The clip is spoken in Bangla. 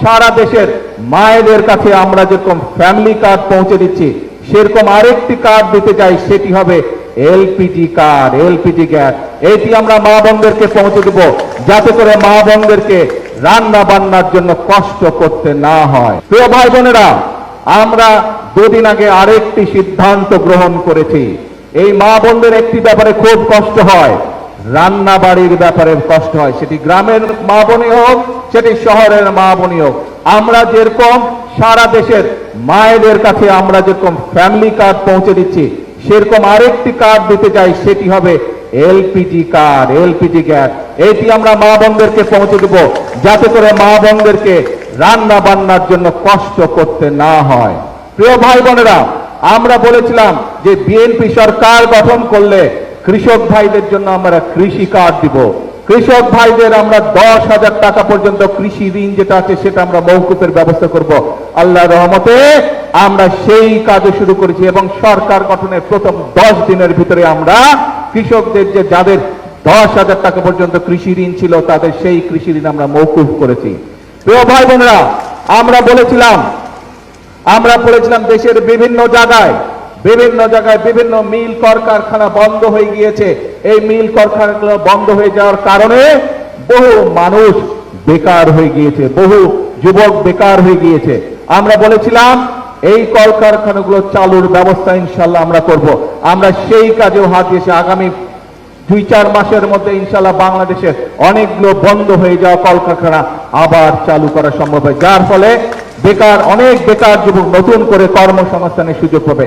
সারা দেশের মায়েদের কাছে আমরা যেরকম ফ্যামিলি কার্ড পৌঁছে দিচ্ছি, সেরকম আরেকটি কার্ড দিতে চাই, সেটি হবে এলপিজি কার্ড, এলপিজি গ্যাস। এটি আমরা মা বোনদেরকে পৌঁছে দেব, যাতে করে মা বোনদেরকে রান্না বান্নার জন্য কষ্ট করতে না হয়। প্রিয় ভাই বোনেরা, আমরা দুদিন আগে আরেকটি সিদ্ধান্ত গ্রহণ করেছি। এই মা বোনদের একটি ব্যাপারে খুব কষ্ট হয়, রান্না বাড়ির ব্যাপারে কষ্ট হয়, সেটি গ্রামের মা বোনই হোক, সেটি শহরের মা বোনই হোক। আমরা যেরকম সারা দেশের মায়েদের কাছে আমরা যেরকম ফ্যামিলি কার্ড পৌঁছে দিচ্ছি, সেরকম আরেকটি কার্ড দিতে চাই, সেটি হবে এলপিজি কার্ড, এলপিজি গ্যাস। এটি আমরা মা বোনদেরকে পৌঁছে দেব, যাতে করে মা বোনদেরকে রান্না বান্নার জন্য কষ্ট করতে না হয়। প্রিয় ভাই বোনেরা, আমরা বলেছিলাম যে বিএনপি সরকার গঠন করলে কৃষক ভাইদের জন্য আমরা কৃষি কার্ড দিব। কৃষক ভাইদের আমরা 10,000 টাকা পর্যন্ত কৃষি ঋণ যেটা আছে সেটা আমরা মওকুফের ব্যবস্থা করব। আল্লাহর রহমতে আমরা সেই কাজও শুরু করেছি এবং সরকার গঠনের প্রথম 10 দিনের ভিতরে আমরা কৃষকদের যাদের 10,000 টাকা পর্যন্ত কৃষি ঋণ ছিল, তাদের সেই কৃষি ঋণ আমরা মওকুফ করেছি। প্রিয় ভাই বোনেরা, আমরা বলেছিলাম দেশের বিভিন্ন জায়গায় বিভিন্ন মিল কলকারখানা বন্ধ হয়ে গিয়েছে। এই মিল কলকারখানাগুলো বন্ধ হয়ে যাওয়ার কারণে বহু মানুষ বেকার হয়ে গিয়েছে, বহু যুবক বেকার হয়ে গিয়েছে। আমরা বলেছিলাম এই কলকারখানাগুলো চালুর ব্যবস্থা ইনশাল্লাহ আমরা করব। আমরা সেই কাজেও হাত দিয়েছি। আগামী 2-4 মাসের মধ্যে ইনশাল্লাহ বাংলাদেশে অনেকগুলো বন্ধ হয়ে যাওয়া কলকারখানা আবার চালু করা সম্ভব হয়, যার ফলে অনেক বেকার যুবক নতুন করে কর্মসংস্থানের সুযোগ পাবে।